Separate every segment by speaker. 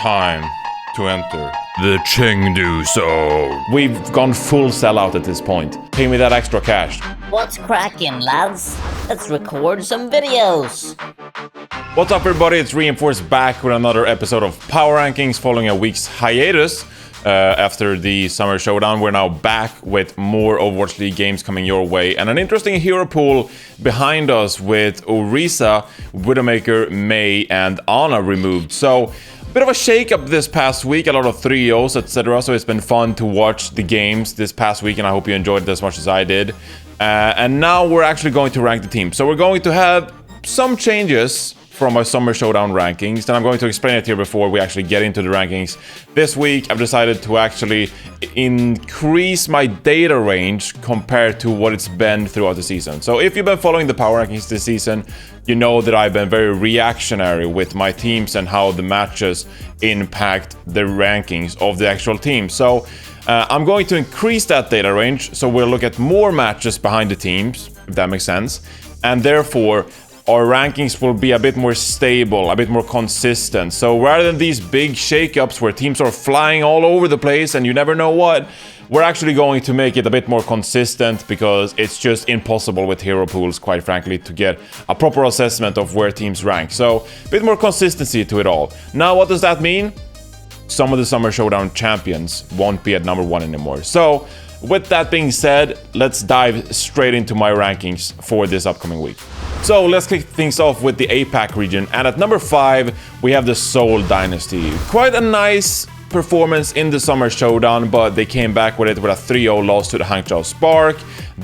Speaker 1: time to enter the Chengdu zone.
Speaker 2: We've gone full sellout at this point. Pay me that extra cash.
Speaker 3: What's cracking, lads? Let's record some videos.
Speaker 2: What's up, everybody? It's Reinforced back with another episode of Power Rankings following a week's hiatus. After the Summer Showdown, we're now back with more Overwatch League games coming your way, and an interesting hero pool behind us with Orisa, Widowmaker, Mei, and Ana removed. So, a bit of a shake-up this past week, a lot of 3-0s, etc. So it's been fun to watch the games this past week, and I hope you enjoyed it as much as I did. And now we're actually going to rank the team. So we're going to have some changes from my Summer Showdown rankings, and I'm going to explain it here before we actually get into the rankings. This week, I've decided to actually increase my data range compared to what it's been throughout the season. So if you've been following the Power Rankings this season, you know that I've been very reactionary with my teams and how the matches impact the rankings of the actual team. So I'm going to increase that data range, so we'll look at more matches behind the teams, if that makes sense, and therefore our rankings will be a bit more stable, a bit more consistent. So rather than these big shakeups where teams are flying all over the place and you never know what, we're actually going to make it a bit more consistent, because it's just impossible with hero pools, quite frankly, to get a proper assessment of where teams rank. So a bit more consistency to it all. Now, what does that mean? Some of the Summer Showdown champions won't be at number 1 anymore. So with that being said, let's dive straight into my rankings for this upcoming week. So let's kick things off with the APAC region, and at number 5 we have the Seoul Dynasty. Quite a nice performance in the Summer Showdown, but they came back with it with a 3-0 loss to the Hangzhou Spark.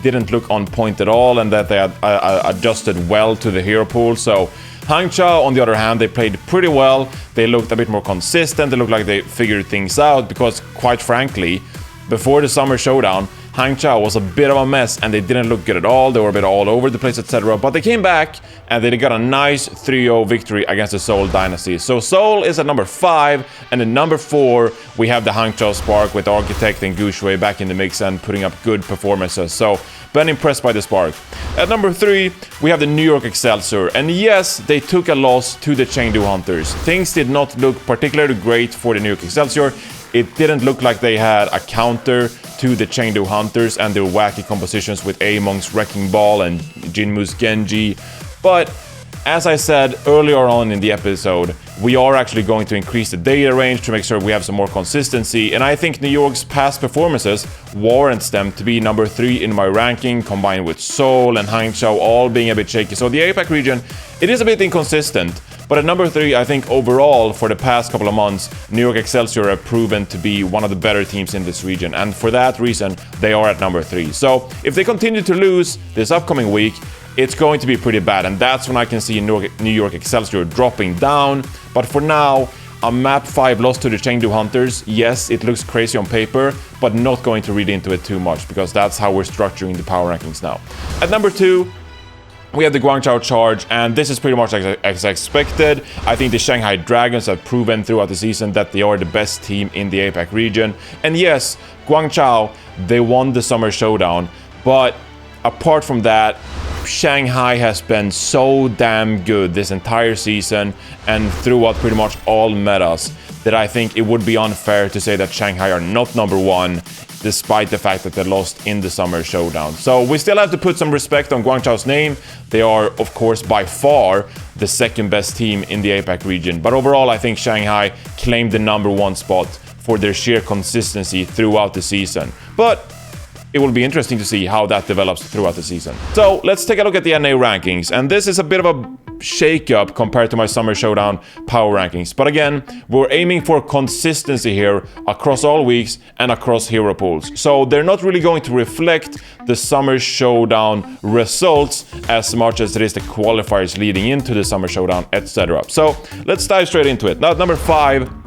Speaker 2: Didn't look on point at all, and that they had adjusted well to the hero pool. So Hangzhou, on the other hand, they played pretty well. They looked a bit more consistent. They looked like they figured things out, because quite frankly, before the Summer Showdown, Hangzhou was a bit of a mess and they didn't look good at all. They were a bit all over the place, etc. But they came back and they got a nice 3-0 victory against the Seoul Dynasty. So Seoul is at number 5, and at number 4 we have the Hangzhou Spark with Architect and Guangzhou back in the mix and putting up good performances. So been impressed by the Spark. At number 3 we have the New York Excelsior, and yes, they took a loss to the Chengdu Hunters. Things did not look particularly great for the New York Excelsior. It didn't look like they had a counter to the Chengdu Hunters and their wacky compositions with Among's Wrecking Ball and Jinmu's Genji. But as I said earlier on in the episode, we are actually going to increase the data range to make sure we have some more consistency, and I think New York's past performances warrants them to be number 3 in my ranking, combined with Seoul and Hangzhou all being a bit shaky. So the APAC region, it is a bit inconsistent, but at number 3, I think overall for the past couple of months, New York Excelsior have proven to be one of the better teams in this region, and for that reason, they are at number 3. So if they continue to lose this upcoming week, it's going to be pretty bad, and that's when I can see New York Excelsior dropping down. But for now, a map 5 loss to the Chengdu Hunters, yes, it looks crazy on paper, but not going to read into it too much, because that's how we're structuring the power rankings now. At number 2, we have the Guangzhou Charge, and this is pretty much as expected. I think the Shanghai Dragons have proven throughout the season that they are the best team in the APAC region. And yes, Guangzhou, they won the Summer Showdown, but apart from that, Shanghai has been so damn good this entire season and throughout pretty much all metas that I think it would be unfair to say that Shanghai are not number 1, despite the fact that they lost in the Summer Showdown. So we still have to put some respect on Guangzhou's name. They are, of course, by far the second best team in the APAC region. But overall, I think Shanghai claimed the number 1 spot for their sheer consistency throughout the season. But it will be interesting to see how that develops throughout the season. So let's take a look at the NA rankings, and this is a bit of a shake-up compared to my Summer Showdown power rankings. But again, we're aiming for consistency here across all weeks and across hero pools. So they're not really going to reflect the Summer Showdown results as much as it is the qualifiers leading into the Summer Showdown, etc. So let's dive straight into it. Now at number 5,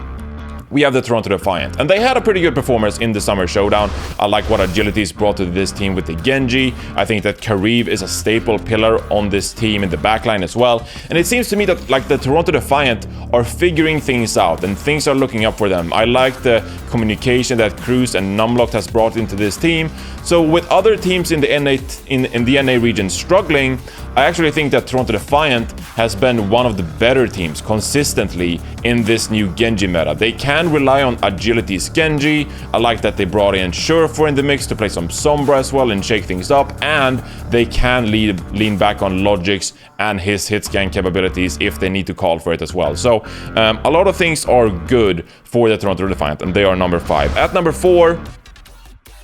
Speaker 2: we have the Toronto Defiant, and they had a pretty good performance in the Summer Showdown. I like what Agility's brought to this team with the Genji. I think that Kariv is a staple pillar on this team in the backline as well. And it seems to me that like the Toronto Defiant are figuring things out and things are looking up for them. I like the communication that Cruz and Numlocked has brought into this team. So with other teams in the NA region struggling, I actually think that Toronto Defiant has been one of the better teams consistently in this new Genji meta. They can rely on Agility's Genji. I like that they brought in Surefour in the mix to play some Sombra as well and shake things up, and they can lean back on Logic's and his hit scan capabilities if they need to call for it as well. So a lot of things are good for the Toronto Defiant, and they are number 5. At number 4,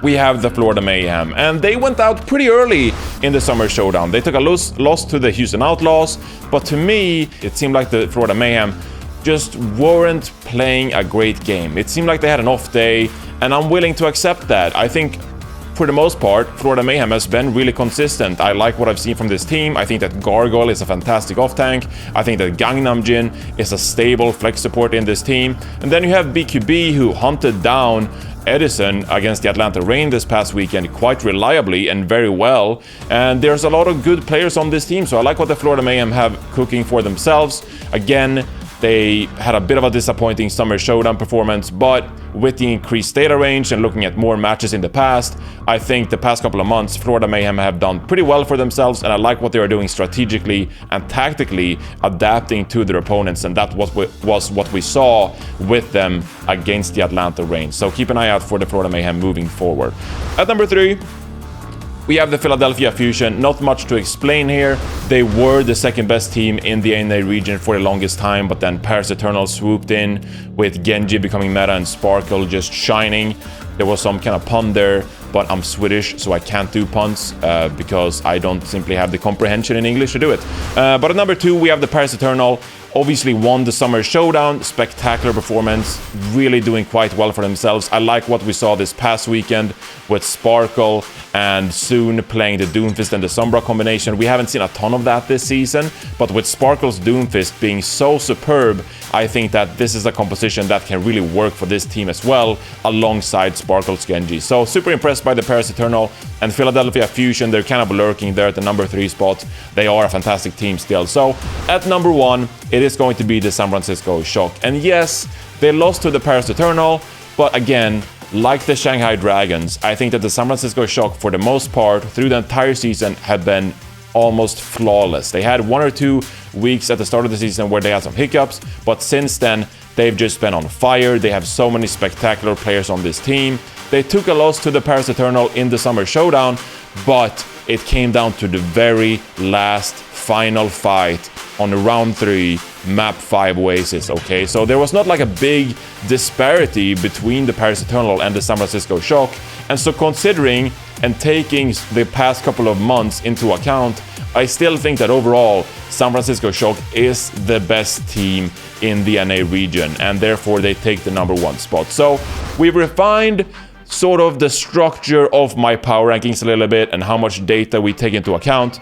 Speaker 2: we have the Florida Mayhem, and they went out pretty early in the Summer Showdown. They took a loss to the Houston Outlaws, but to me, it seemed like the Florida Mayhem just weren't playing a great game. It seemed like they had an off day, and I'm willing to accept that. I think for the most part, Florida Mayhem has been really consistent. I like what I've seen from this team. I think that Gargoyle is a fantastic off-tank. I think that Gangnam Jin is a stable flex support in this team. And then you have BQB, who hunted down Edison against the Atlanta Reign this past weekend quite reliably and very well. And there's a lot of good players on this team, so I like what the Florida Mayhem have cooking for themselves. Again, they had a bit of a disappointing Summer Showdown performance, but with the increased data range and looking at more matches in the past, I think the past couple of months, Florida Mayhem have done pretty well for themselves, and I like what they are doing strategically and tactically, adapting to their opponents, and that was what we saw with them against the Atlanta Reign. So keep an eye out for the Florida Mayhem moving forward. At number 3, we have the Philadelphia Fusion. Not much to explain here. They were the second best team in the NA region for the longest time, but then Paris Eternal swooped in with Genji becoming meta and Sparkle just shining. There was some kind of pun there, but I'm Swedish, so I can't do puns because I don't simply have the comprehension in English to do it. But at number 2, we have the Paris Eternal. Obviously won the Summer Showdown, spectacular performance, really doing quite well for themselves. I like what we saw this past weekend with Sparkle and soon playing the Doomfist and the Sombra combination. We haven't seen a ton of that this season, but with Sparkle's Doomfist being so superb, I think that this is a composition that can really work for this team as well, alongside Sparkle's Genji. So super impressed by the Paris Eternal and Philadelphia Fusion. They're kind of lurking there at the number 3 spot. They are a fantastic team still. So at number 1, it is going to be the San Francisco Shock. And yes, they lost to the Paris Eternal, but again, like the Shanghai Dragons, I think that the San Francisco Shock, for the most part, through the entire season, have been almost flawless. They had 1 or 2 weeks at the start of the season where they had some hiccups, but since then, they've just been on fire. They have so many spectacular players on this team. They took a loss to the Paris Eternal in the Summer Showdown, but it came down to the very last final fight on round 3, map 5 Oasis, okay? So there was not like a big disparity between the Paris Eternal and the San Francisco Shock. And so considering and taking the past couple of months into account, I still think that overall, San Francisco Shock is the best team in the NA region, and therefore they take the number 1 spot. So we've refined sort of the structure of my power rankings a little bit and how much data we take into account.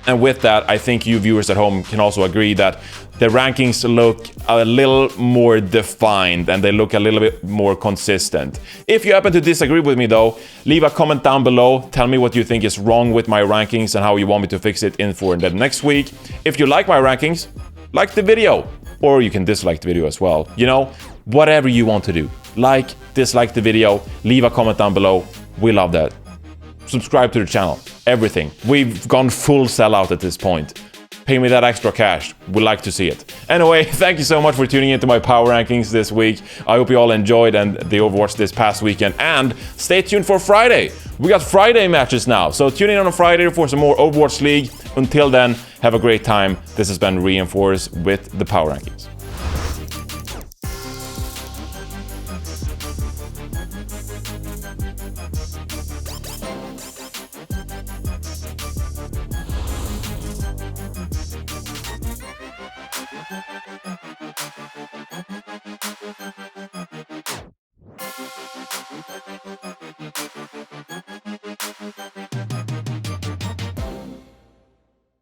Speaker 2: And with that, I think you viewers at home can also agree that the rankings look a little more defined and they look a little bit more consistent. If you happen to disagree with me though, leave a comment down below. Tell me what you think is wrong with my rankings and how you want me to fix it in for the next week. If you like my rankings, like the video. Or you can dislike the video as well. You know, whatever you want to do. Like, dislike the video, leave a comment down below. We love that. Subscribe to the channel. Everything. We've gone full sellout at this point. Pay me that extra cash. We'd like to see it. Anyway, thank you so much for tuning into my power rankings this week. I hope you all enjoyed and the Overwatch this past weekend. And stay tuned for Friday. We got Friday matches now. So tune in on a Friday for some more Overwatch League. Until then, have a great time. This has been Reinforced with the power rankings.